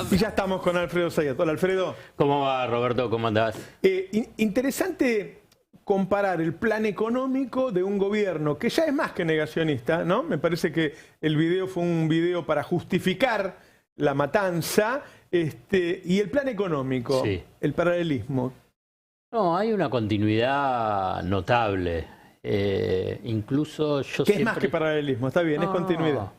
Y ya estamos con Alfredo Zayat. Hola, Alfredo. ¿Cómo va, Roberto? ¿Cómo andás? Interesante comparar el plan económico de un gobierno que ya es más que negacionista, ¿no? Me parece que el video fue un video para justificar la matanza, y el plan económico, Sí. el paralelismo. No, hay una continuidad notable. Incluso yo ¿Qué siempre... es más que paralelismo? Está bien, es continuidad.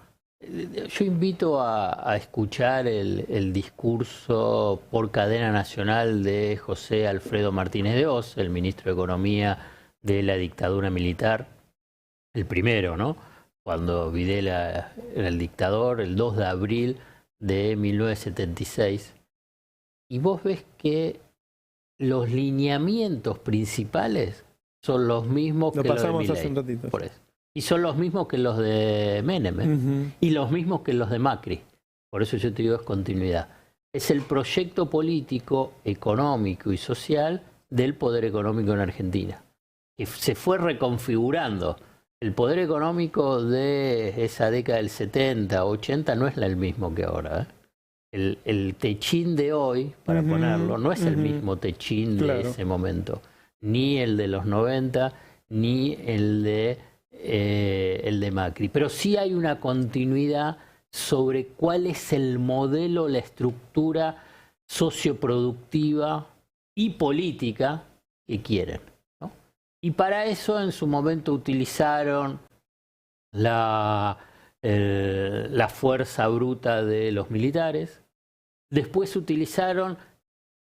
Yo invito a escuchar el discurso por cadena nacional de José Alfredo Martínez de Hoz, el ministro de Economía de la dictadura militar, el primero, ¿no? Cuando Videla era el dictador, el 2 de abril de 1976. Y vos ves que los lineamientos principales son los mismos Lo que los de pasamos hace Milei. un ratito. Por eso. Y son los mismos que los de Menem, y los mismos que los de Macri. Por eso yo te digo, es continuidad. Es el proyecto político, económico y social del poder económico en Argentina, que se fue reconfigurando. El poder económico de esa década del 70, 80 no es el mismo que ahora, ¿eh? El techín de hoy, para ponerlo, no es el mismo techín de ese momento. Ni el de los 90, ni el de Macri. Pero sí hay una continuidad sobre cuál es el modelo, la estructura socioproductiva y política que quieren, ¿no? Y para eso en su momento utilizaron la fuerza bruta de los militares. Después utilizaron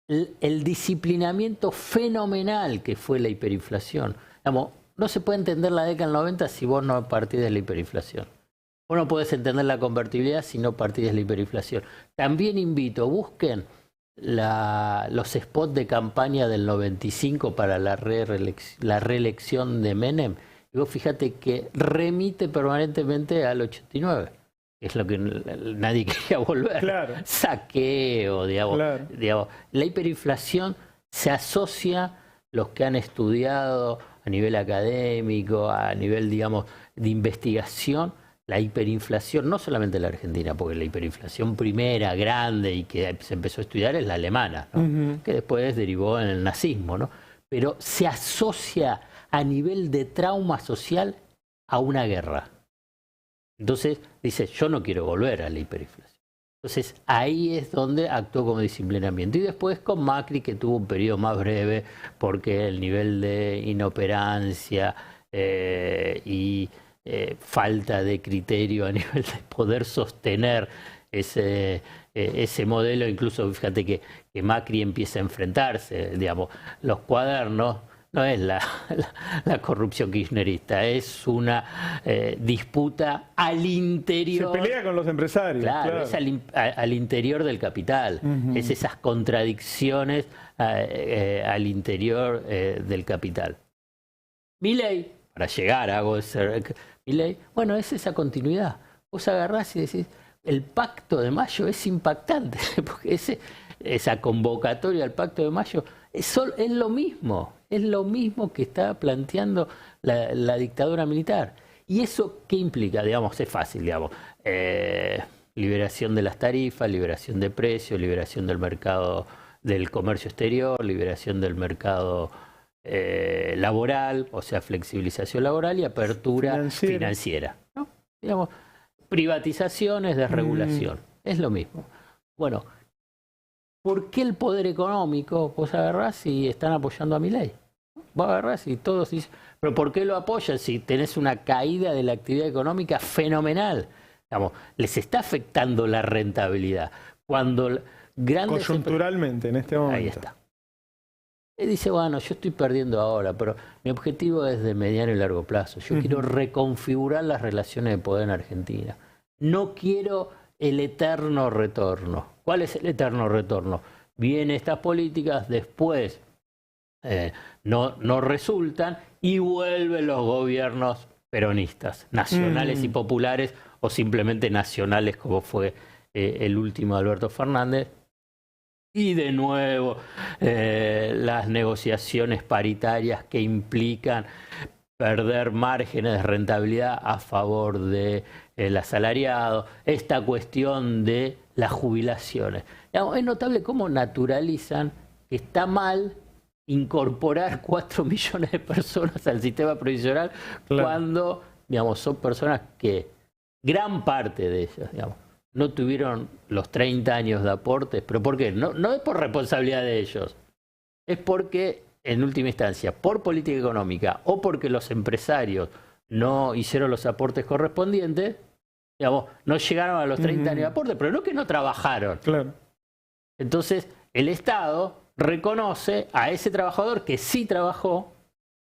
el disciplinamiento fenomenal que fue la hiperinflación. Digamos, no se puede entender la década del 90 si vos no partís de la hiperinflación. Vos no podés entender la convertibilidad si no partís de la hiperinflación. También invito, busquen los spots de campaña del 95 para la reelección de Menem. Y vos fíjate que remite permanentemente al 89. Es lo que nadie quería volver. Claro. Saqueo, digamos, Claro. digamos. La hiperinflación se asocia, los que han estudiado a nivel académico, a nivel, digamos, de investigación, la hiperinflación, no solamente en la Argentina, porque la hiperinflación primera, grande y que se empezó a estudiar es la alemana, ¿no? Que después derivó en el nazismo, ¿no? Pero se asocia a nivel de trauma social a una guerra. Entonces dice, yo no quiero volver a la hiperinflación. Entonces ahí es donde actuó como disciplinamiento. Y después con Macri, que tuvo un periodo más breve, porque el nivel de inoperancia y falta de criterio a nivel de poder sostener ese modelo, incluso fíjate que Macri empieza a enfrentarse, digamos, los cuadernos. No es la corrupción kirchnerista, es una disputa al interior. Se pelea con los empresarios. Claro, es al interior del capital. Es esas contradicciones al interior del capital. Milei, para llegar a Milei, bueno, es esa continuidad. Vos agarrás y decís, el Pacto de Mayo es impactante, porque esa convocatoria al Pacto de Mayo es lo mismo. Es lo mismo que está planteando la dictadura militar. ¿Y eso qué implica? Digamos, es fácil, digamos. Liberación de las tarifas, liberación de precios, liberación del mercado del comercio exterior, liberación del mercado laboral, o sea, flexibilización laboral y apertura financiera, ¿no? Digamos, privatizaciones, desregulación. Es lo mismo. Bueno, ¿por qué el poder económico? Vos agarrás y están apoyando a Milei. Vos agarrás y todos dicen, ¿pero por qué lo apoyan si tenés una caída de la actividad económica fenomenal? Digamos, les está afectando la rentabilidad. Cuando grandes coyunturalmente, en este momento. Ahí está. Y dice, bueno, yo estoy perdiendo ahora, pero mi objetivo es de mediano y largo plazo. Yo quiero reconfigurar las relaciones de poder en Argentina. No quiero el eterno retorno. ¿Cuál es el eterno retorno? Vienen estas políticas, después no resultan y vuelven los gobiernos peronistas, nacionales y populares, o simplemente nacionales como fue el último de Alberto Fernández. Y de nuevo las negociaciones paritarias que implican perder márgenes de rentabilidad a favor del asalariado, esta cuestión de las jubilaciones. Digamos, es notable cómo naturalizan que está mal incorporar 4 millones de personas al sistema previsional cuando, digamos, son personas que gran parte de ellas, digamos, no tuvieron los 30 años de aportes. ¿Pero por qué? No es por responsabilidad de ellos, es porque, en última instancia, por política económica o porque los empresarios no hicieron los aportes correspondientes, digamos, no llegaron a los 30 años de aporte, pero no que no trabajaron. Claro. Entonces, el Estado reconoce a ese trabajador que sí trabajó,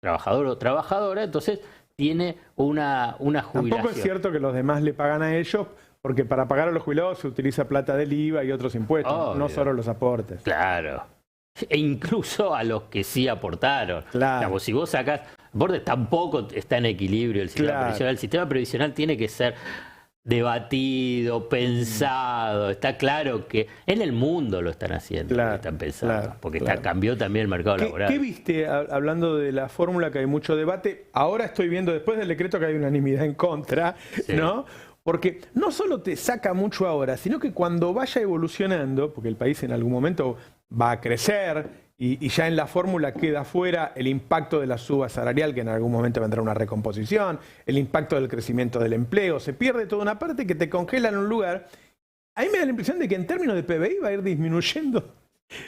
trabajador o trabajadora, entonces tiene una jubilación. Tampoco es cierto que los demás le pagan a ellos, porque para pagar a los jubilados se utiliza plata del IVA y otros impuestos, obvio, no solo los aportes. Claro. E incluso a los que sí aportaron. Claro. Digamos, si vos sacás aportes, tampoco está en equilibrio el sistema previsional. El sistema previsional tiene que ser debatido, pensado. Está claro que en el mundo lo están haciendo, lo están pensando, porque cambió también el mercado laboral. ¿Qué viste hablando de la fórmula, que hay mucho debate? Ahora estoy viendo, después del decreto, que hay unanimidad en contra, ¿no? Porque no solo te saca mucho ahora, sino que cuando vaya evolucionando, porque el país en algún momento va a crecer y ya en la fórmula queda fuera el impacto de la suba salarial, que en algún momento vendrá una recomposición, el impacto del crecimiento del empleo, se pierde toda una parte que te congela en un lugar. A mí me da la impresión de que en términos de PBI va a ir disminuyendo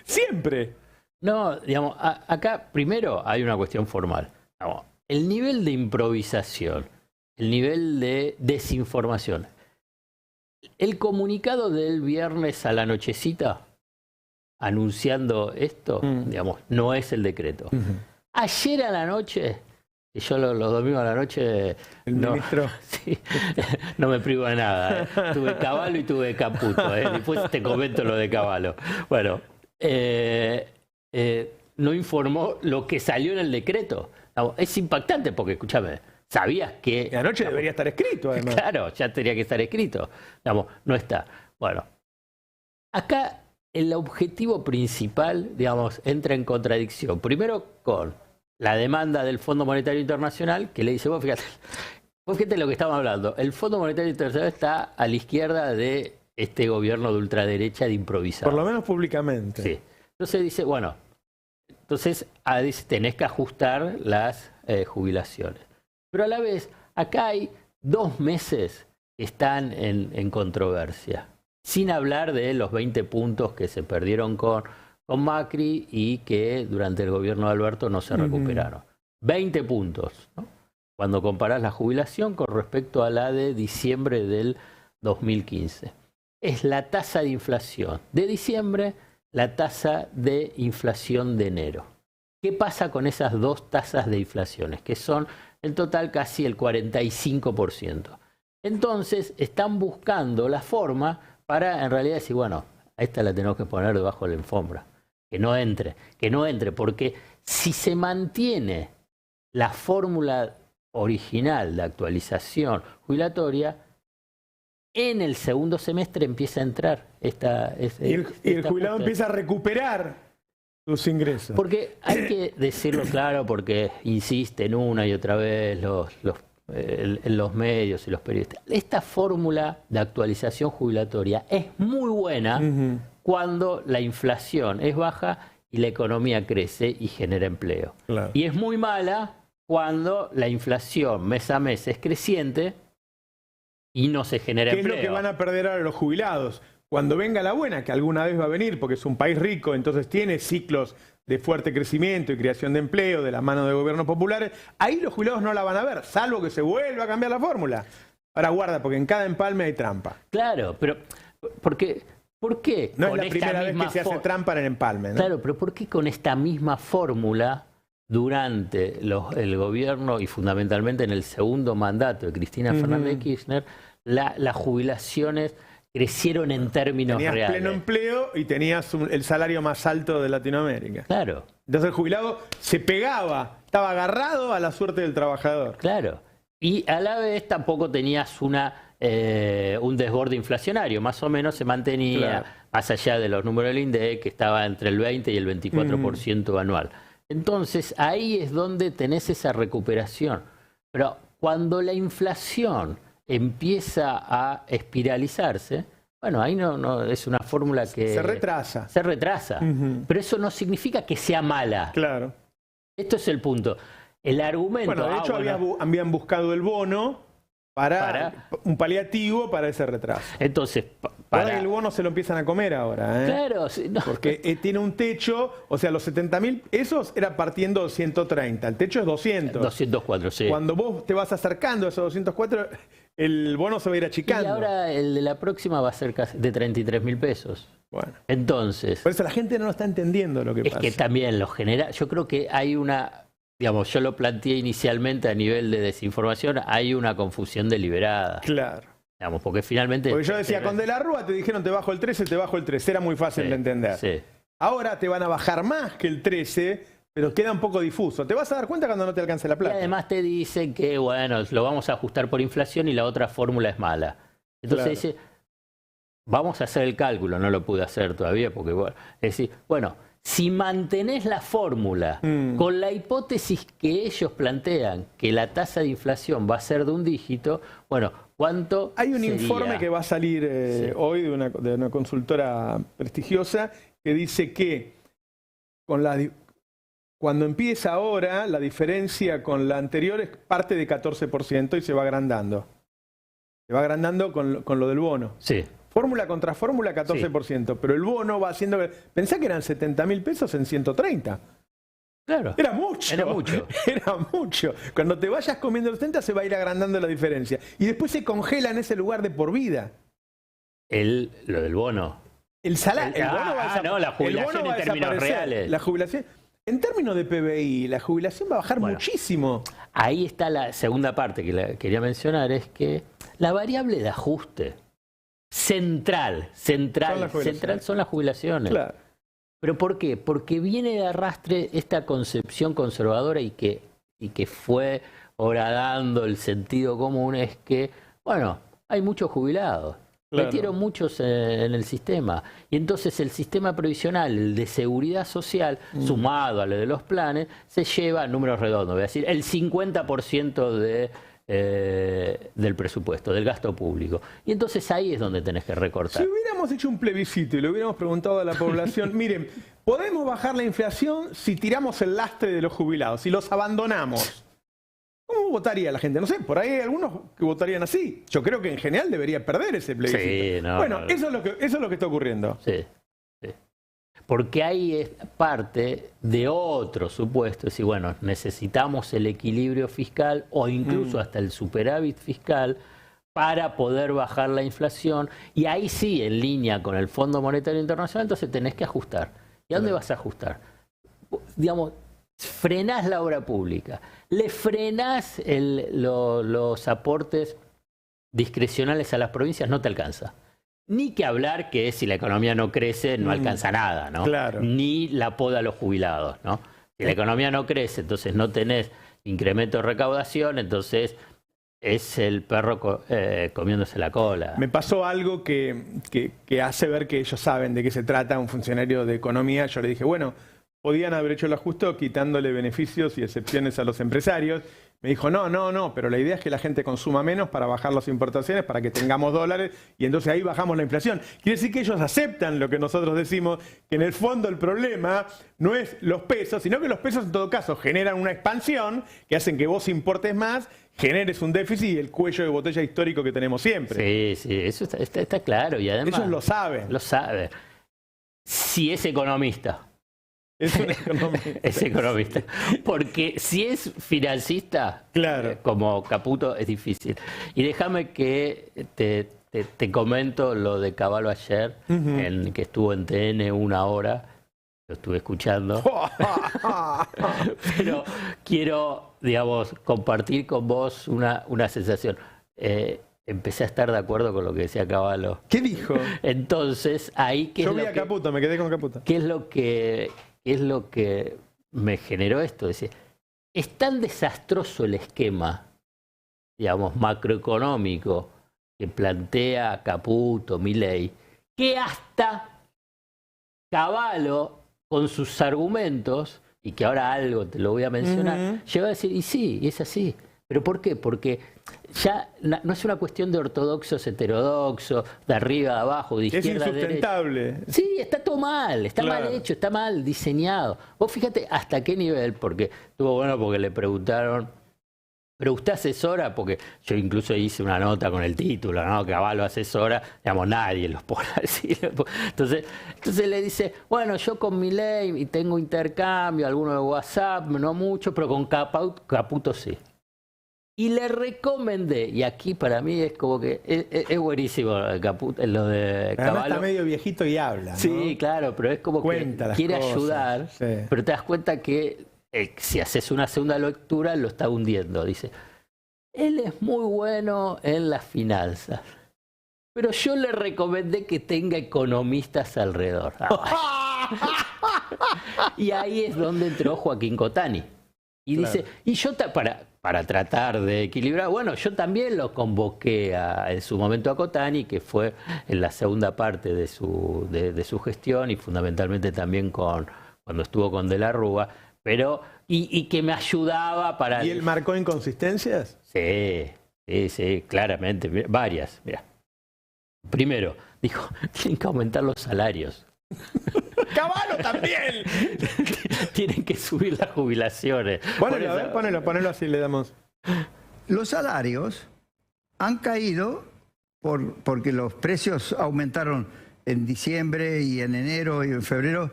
siempre. No, digamos, acá primero hay una cuestión formal. Digamos, el nivel de improvisación, el nivel de desinformación. El comunicado del viernes a la nochecita anunciando esto, digamos, no es el decreto. Ayer a la noche, y yo los domingos a la noche ministro. Sí, no me privo de nada. Tuve Cavallo y tuve Caputo. Después te comento lo de Cavallo. Bueno, no informó lo que salió en el decreto. Es impactante porque, escúchame, sabías que... Y anoche debería estar escrito, además. Claro, ya tenía que estar escrito. Digamos, no está. Bueno, acá el objetivo principal, digamos, entra en contradicción. Primero con la demanda del Fondo Monetario Internacional, que le dice, vos fíjate lo que estamos hablando. El Fondo Monetario Internacional está a la izquierda de este gobierno de ultraderecha de improvisar. Por lo menos públicamente. Sí. Entonces dice, bueno, entonces tenés que ajustar las jubilaciones. Pero a la vez, acá hay 2 meses que están en controversia. Sin hablar de los 20 puntos que se perdieron con Macri y que durante el gobierno de Alberto no se recuperaron. 20 puntos, ¿no? Cuando comparás la jubilación con respecto a la de diciembre del 2015. Es la tasa de inflación de diciembre, la tasa de inflación de enero. ¿Qué pasa con esas 2 tasas de inflaciones? Que son en total casi el 45%. Entonces están buscando la forma para en realidad decir, bueno, a esta la tenemos que poner debajo de la alfombra. Que no entre, porque si se mantiene la fórmula original de actualización jubilatoria, en el segundo semestre empieza a entrar el jubilado empieza a recuperar sus ingresos. Porque hay que decirlo claro, porque insisten una y otra vez en los medios y los periodistas. Esta fórmula de actualización jubilatoria es muy buena cuando la inflación es baja y la economía crece y genera empleo. Claro. Y es muy mala cuando la inflación mes a mes es creciente y no se genera empleo. ¿Qué es lo que van a perder ahora los jubilados? Cuando venga la buena, que alguna vez va a venir, porque es un país rico, entonces tiene ciclos de fuerte crecimiento y creación de empleo de la mano de gobiernos populares, ahí los jubilados no la van a ver, salvo que se vuelva a cambiar la fórmula. Ahora guarda, porque en cada empalme hay trampa. Claro, pero ¿por qué? No es la primera vez que se hace trampa en el empalme, ¿no? Claro, pero ¿por qué con esta misma fórmula durante el gobierno y fundamentalmente en el segundo mandato de Cristina Fernández de Kirchner, las jubilaciones crecieron en términos reales? Tenías pleno empleo y tenías el salario más alto de Latinoamérica. Claro. Entonces el jubilado se pegaba, estaba agarrado a la suerte del trabajador. Claro. Y a la vez tampoco tenías un desborde inflacionario, más o menos se mantenía más allá de los números del INDEC, que estaba entre el 20 y el 24% anual. Entonces ahí es donde tenés esa recuperación. Pero cuando la inflación empieza a espiralizarse, Bueno, ahí no es una fórmula que... Se retrasa. Se retrasa. Pero eso no significa que sea mala. Claro. Esto es el punto. El argumento... Bueno, de hecho habían buscado el bono para un paliativo para ese retraso. Entonces, Ahora el bono se lo empiezan a comer ahora, ¿eh? Claro, sí, no. Porque tiene un techo, o sea, los 70.000, esos era partiendo de 140, el techo es 200. 204, sí. Cuando vos te vas acercando a esos 204, el bono se va a ir achicando. Y ahora el de la próxima va a ser casi de 33.000 pesos. Bueno. Entonces... Por eso la gente no lo está entendiendo lo que pasa. Es que también lo genera... Yo creo que hay una... Digamos, yo lo planteé inicialmente a nivel de desinformación, hay una confusión deliberada. Claro. Digamos, porque finalmente... Porque yo decía, con De la Rúa te dijeron te bajo el 13, te bajo el 13. Era muy fácil de entender. Sí. Ahora te van a bajar más que el 13, pero queda un poco difuso. Te vas a dar cuenta cuando no te alcance la plata. Y además te dicen que, bueno, lo vamos a ajustar por inflación y la otra fórmula es mala. Entonces dice, vamos a hacer el cálculo, no lo pude hacer todavía porque, bueno, es decir, bueno, si mantenés la fórmula con la hipótesis que ellos plantean, que la tasa de inflación va a ser de un dígito, bueno, ¿cuánto Hay un sería? informe que va a salir hoy de una consultora prestigiosa que dice que cuando empieza ahora, la diferencia con la anterior es parte de 14% y se va agrandando. Se va agrandando con lo del bono. Sí. Fórmula contra fórmula, 14%. Pero el bono va haciendo... Pensá que eran 70.000 pesos en 130. Claro. Era mucho. Era mucho. Era mucho. Cuando te vayas comiendo los 70 se va a ir agrandando la diferencia. Y después se congela en ese lugar de por vida. Lo del bono. El salario. El bono va a no, la jubilación en términos reales. La jubilación. En términos de PBI, la jubilación va a bajar muchísimo. Ahí está la segunda parte que quería mencionar, es que la variable de ajuste central son las jubilaciones. Claro. ¿Pero por qué? Porque viene de arrastre esta concepción conservadora y que fue horadando el sentido común, es que, bueno, hay muchos jubilados. Claro. Metieron muchos en el sistema. Y entonces el sistema previsional, el de seguridad social, sumado a lo de los planes, se lleva, números redondos, voy a decir, el 50% del presupuesto, del gasto público. Y entonces ahí es donde tenés que recortar. Si hubiéramos hecho un plebiscito y le hubiéramos preguntado a la población, miren, ¿podemos bajar la inflación si tiramos el lastre de los jubilados, si los abandonamos? ¿Cómo votaría la gente? No sé, por ahí hay algunos que votarían así. Yo creo que en general debería perder ese plebiscito. Sí, no, bueno, no. Eso es lo que está ocurriendo. Sí, sí. Porque ahí es parte de otro supuesto. Es decir, bueno, necesitamos el equilibrio fiscal o incluso hasta el superávit fiscal para poder bajar la inflación. Y ahí sí, en línea con el Fondo Monetario Internacional, entonces tenés que ajustar. ¿Y a dónde vas a ajustar? Digamos, frenás la obra pública, le frenás los aportes discrecionales a las provincias, no te alcanza. Ni que hablar que si la economía no crece, no alcanza nada, ¿no? Claro. Ni la poda a los jubilados, ¿no? Si la economía no crece, entonces no tenés incremento de recaudación, entonces es el perro comiéndose la cola. Me pasó algo que hace ver que ellos saben de qué se trata, un funcionario de economía. Yo le dije, bueno, podían haber hecho el ajuste quitándole beneficios y excepciones a los empresarios. Me dijo, no, pero la idea es que la gente consuma menos para bajar las importaciones, para que tengamos dólares, y entonces ahí bajamos la inflación. Quiere decir que ellos aceptan lo que nosotros decimos, que en el fondo el problema no es los pesos, sino que los pesos en todo caso generan una expansión que hacen que vos importes más, generes un déficit y el cuello de botella histórico que tenemos siempre. Sí, eso está claro. Y además, ellos lo saben. Lo saben. Si es economista. Es un economista. Es economista. Porque si es financista, claro, como Caputo, es difícil. Y déjame que te comento lo de Cavallo ayer, que estuvo en TN 1 hora. Lo estuve escuchando. Pero quiero, digamos, compartir con vos una sensación. Empecé a estar de acuerdo con lo que decía Cavallo. ¿Qué dijo? Entonces, ahí que yo vi a Caputo, me quedé con Caputo. ¿Qué es lo que me generó esto? Es decir, es tan desastroso el esquema, digamos, macroeconómico que plantea Caputo, Milei, que hasta Cavallo, con sus argumentos, y que ahora algo te lo voy a mencionar, llegó a decir, y sí, es así. ¿Pero por qué? Porque ya no es una cuestión de ortodoxos, heterodoxos, de arriba, de abajo, de izquierda, es insustentable. derecha. Sí, está todo mal, está mal hecho, está mal diseñado. Vos fíjate hasta qué nivel, porque estuvo bueno porque le preguntaron, ¿pero usted asesora? Porque yo incluso hice una nota con el título, ¿no? Cavallo asesora, digamos, nadie los pone así. Entonces le dice, bueno, yo con Milei y tengo intercambio, alguno de WhatsApp, no mucho, pero con Caputo sí. Y le recomendé, y aquí para mí es como que es buenísimo lo de Cavallo. Además está medio viejito y habla, ¿no? Sí, claro, pero es como Cuenta que las quiere cosas, ayudar, sí. pero te das cuenta que si haces una segunda lectura lo está hundiendo. Dice, él es muy bueno en las finanzas, pero yo le recomendé que tenga economistas alrededor. Y ahí es donde entró Joaquín Cotani. Y dice, y yo para tratar de equilibrar, bueno, yo también lo convoqué en su momento a Cotani, que fue en la segunda parte de su gestión y fundamentalmente también cuando estuvo con De la Rúa, pero y que me ayudaba para... ¿Y él marcó inconsistencias? Sí, claramente, varias. Mira. Primero, dijo, tienen que aumentar los salarios. ¡Cavallo también! Tienen que subir las jubilaciones. Ponelo, a ver, ponelo así, le damos. Los salarios han caído porque los precios aumentaron en diciembre y en enero y en febrero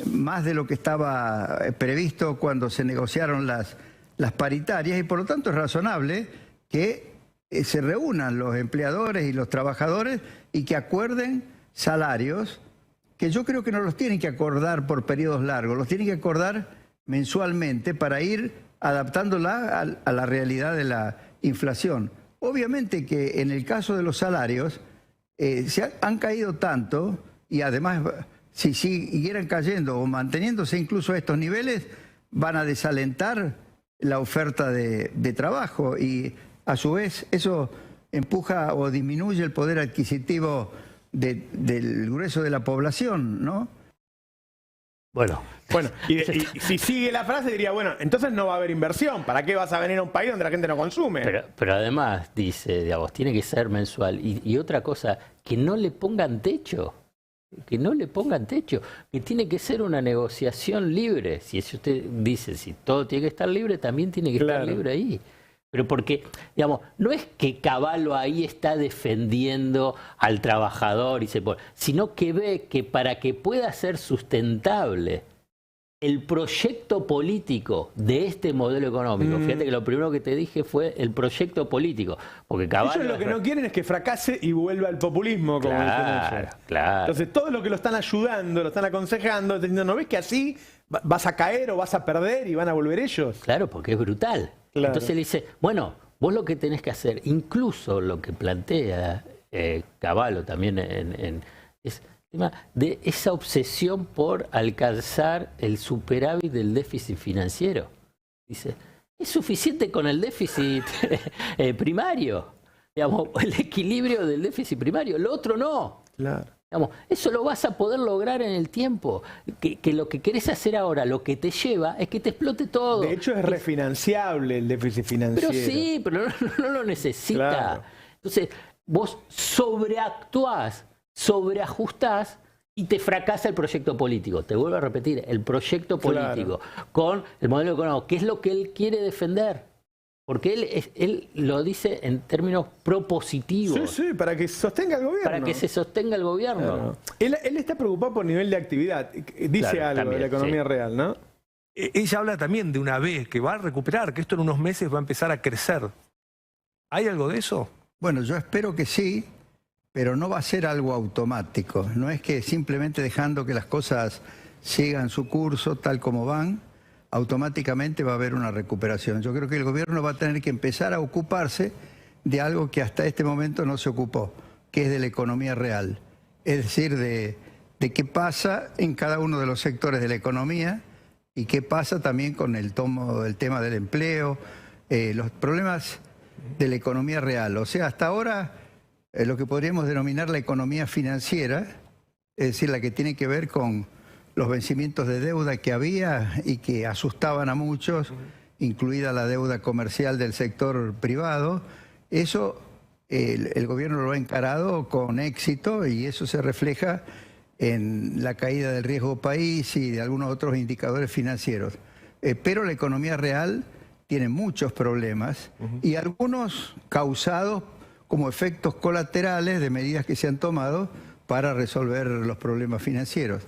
más de lo que estaba previsto cuando se negociaron las paritarias, y por lo tanto es razonable que se reúnan los empleadores y los trabajadores y que acuerden salarios que yo creo que no los tienen que acordar por periodos largos, los tienen que acordar mensualmente para ir adaptándola a la realidad de la inflación. Obviamente que en el caso de los salarios han caído tanto, y además si siguieran cayendo o manteniéndose incluso a estos niveles, van a desalentar la oferta de trabajo, y a su vez eso empuja o disminuye el poder adquisitivo del grueso de la población, ¿no? Bueno, y si sigue la frase diría, bueno, entonces no va a haber inversión. ¿Para qué vas a venir a un país donde la gente no consume? Pero además, dice, digamos, tiene que ser mensual. Y otra cosa, que no le pongan techo. Que no le pongan techo. Que tiene que ser una negociación libre. Si usted dice, si todo tiene que estar libre, también tiene que estar libre ahí. Pero porque, digamos, no es que Cavallo ahí está defendiendo al trabajador, sino que ve que para que pueda ser sustentable el proyecto político de este modelo económico, fíjate que lo primero que te dije fue el proyecto político, porque Cavallo... Ellos lo que no quieren es que fracase y vuelva al populismo, como dicen ellos. Claro. Entonces, todo lo que lo están ayudando, lo están aconsejando, diciendo, ¿no ves que así vas a caer o vas a perder y van a volver ellos? Claro, porque es brutal. Claro. Entonces él dice, bueno, vos lo que tenés que hacer, incluso lo que plantea Cavallo también es tema de esa obsesión por alcanzar el superávit del déficit financiero. Dice, es suficiente con el déficit primario, digamos, el equilibrio del déficit primario, lo otro no. Claro. Digamos, eso lo vas a poder lograr en el tiempo. Que lo que querés hacer ahora, lo que te lleva, es que te explote todo. De hecho, es refinanciable el déficit financiero. Pero sí, pero no lo necesita. Claro. Entonces, vos sobreactuás, sobreajustás y te fracasa el proyecto político. Te vuelvo a repetir, el proyecto político con el modelo económico, que es lo que él quiere defender. Porque él lo dice en términos propositivos. Sí, para que sostenga el gobierno. Para que se sostenga el gobierno. Claro. Él está preocupado por nivel de actividad. Dice algo también, de la economía real, ¿no? Ella habla también de una B que va a recuperar, que esto en unos meses va a empezar a crecer. ¿Hay algo de eso? Bueno, yo espero que sí, pero no va a ser algo automático. No es que simplemente dejando que las cosas sigan su curso tal como van, automáticamente va a haber una recuperación. Yo creo que el gobierno va a tener que empezar a ocuparse de algo que hasta este momento no se ocupó, que es de la economía real. Es decir, de qué pasa en cada uno de los sectores de la economía y qué pasa también con el tema del empleo, los problemas de la economía real. O sea, hasta ahora lo que podríamos denominar la economía financiera, es decir, la que tiene que ver con los vencimientos de deuda que había y que asustaban a muchos incluida la deuda comercial del sector privado. Eso el gobierno lo ha encarado con éxito y eso se refleja en la caída del riesgo país y de algunos otros indicadores financieros. Pero la economía real tiene muchos problemas y algunos causados como efectos colaterales de medidas que se han tomado para resolver los problemas financieros.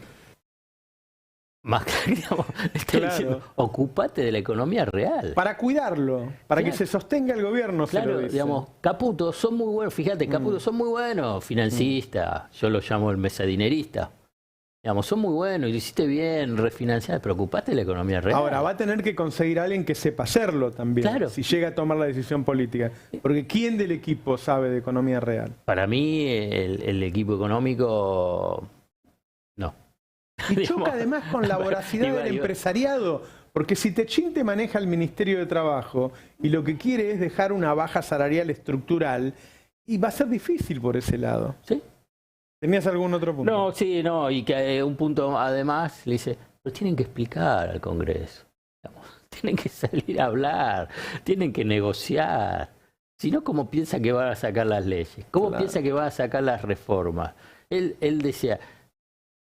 Más que, digamos, está diciendo, ocúpate de la economía real. Para cuidarlo, para que se sostenga el gobierno, se lo dice. Digamos, Caputo, son muy buenos, fíjate, Caputo, son muy buenos, financista, yo lo llamo el mesadinerista. Digamos, son muy buenos, y lo hiciste bien, refinanciar, pero ocupate de la economía real. Ahora, va a tener que conseguir a alguien que sepa hacerlo también, si llega a tomar la decisión política. Porque ¿quién del equipo sabe de economía real? Para mí, el equipo económico, no. Y choca además con la voracidad del empresariado, porque si Techín te maneja el Ministerio de Trabajo y lo que quiere es dejar una baja salarial estructural, y va a ser difícil por ese lado. ¿Sí? ¿Tenías algún otro punto? No, sí, no, y que un punto además le dice, pero tienen que explicar al Congreso, digamos, tienen que salir a hablar, tienen que negociar. Si no, ¿cómo piensa que van a sacar las leyes? ¿Cómo piensa que van a sacar las reformas? Él decía,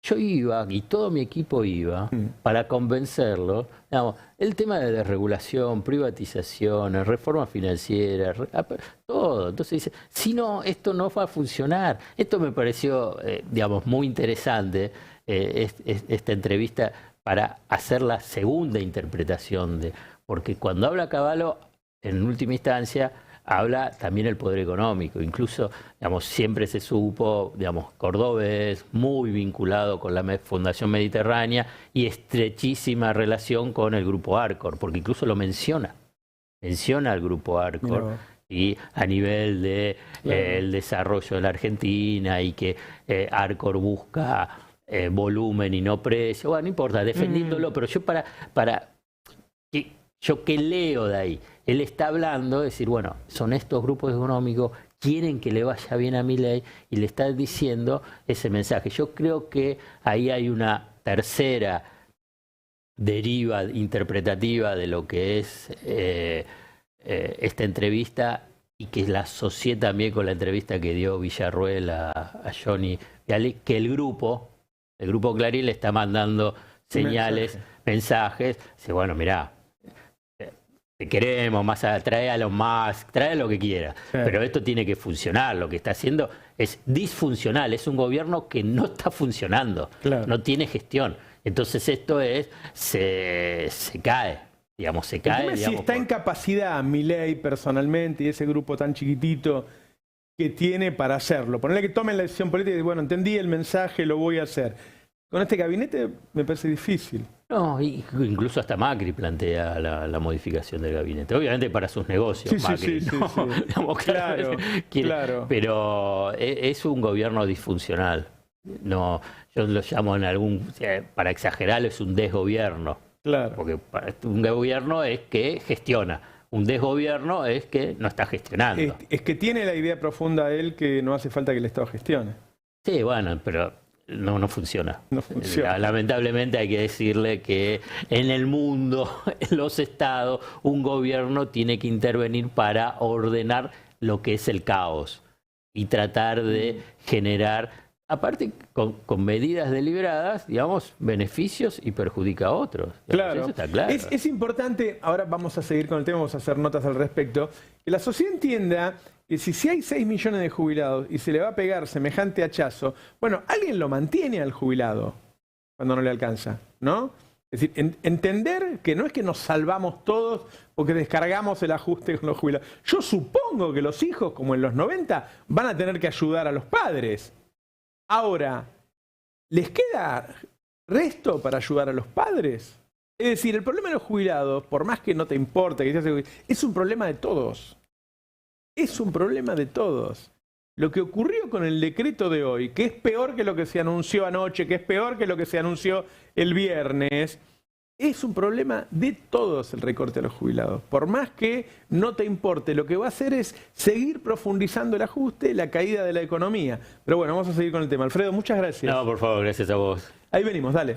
yo iba, y todo mi equipo iba, para convencerlo, digamos, el tema de desregulación, privatizaciones, reformas financieras, todo. Entonces dice, si no, esto no va a funcionar. Esto me pareció, digamos, muy interesante, esta entrevista, para hacer la segunda interpretación porque cuando habla Cavallo, en última instancia, habla también el poder económico. Incluso, digamos, siempre se supo, digamos, cordobés, muy vinculado con la Fundación Mediterránea y estrechísima relación con el Grupo Arcor, porque incluso lo menciona al Grupo Arcor, y a nivel de el desarrollo de la Argentina, y que Arcor busca volumen y no precio. Bueno, no importa, defendiéndolo, pero yo yo qué leo de ahí. Él está hablando, es decir, bueno, son estos grupos económicos, quieren que le vaya bien a Milei, y le está diciendo ese mensaje. Yo creo que ahí hay una tercera deriva interpretativa de lo que es esta entrevista, y que la asocié también con la entrevista que dio Villarruel a Johnny Viale, que el grupo Clarín le está mandando señales, mensajes. Dice, bueno, mirá, te queremos, más trae a los más, trae lo que quiera, pero esto tiene que funcionar. Lo que está haciendo es disfuncional, es un gobierno que no está funcionando, no tiene gestión. Entonces esto se cae, digamos, se cae. Si está en capacidad Milei personalmente y ese grupo tan chiquitito que tiene para hacerlo, ponerle que tomen la decisión política y bueno, entendí el mensaje, lo voy a hacer. Con este gabinete me parece difícil. No, incluso hasta Macri plantea la modificación del gabinete. Obviamente para sus negocios, Macri. Digamos, claro. Pero es un gobierno disfuncional. No, yo lo llamo para exagerarlo, es un desgobierno. Claro. Porque un gobierno es que gestiona. Un desgobierno es que no está gestionando. Es que tiene la idea profunda él que no hace falta que el Estado gestione. Sí, bueno, pero no funciona. No funciona. Lamentablemente hay que decirle que en el mundo, en los estados, un gobierno tiene que intervenir para ordenar lo que es el caos y tratar de generar, aparte con medidas deliberadas, digamos, beneficios, y perjudica a otros. Claro. Eso está claro. Es importante, ahora vamos a seguir con el tema, vamos a hacer notas al respecto, que la sociedad entienda que si hay 6 millones de jubilados y se le va a pegar semejante hachazo, bueno, alguien lo mantiene al jubilado cuando no le alcanza, ¿no? Es decir, entender que no es que nos salvamos todos porque descargamos el ajuste con los jubilados. Yo supongo que los hijos, como en los 90, van a tener que ayudar a los padres. Ahora, ¿les queda resto para ayudar a los padres? Es decir, el problema de los jubilados, por más que no te importe, es un problema de todos. Es un problema de todos. Lo que ocurrió con el decreto de hoy, que es peor que lo que se anunció anoche, que es peor que lo que se anunció el viernes, es un problema de todos el recorte a los jubilados. Por más que no te importe, lo que va a hacer es seguir profundizando el ajuste, la caída de la economía. Pero bueno, vamos a seguir con el tema. Alfredo, muchas gracias. No, por favor, gracias a vos. Ahí venimos, dale.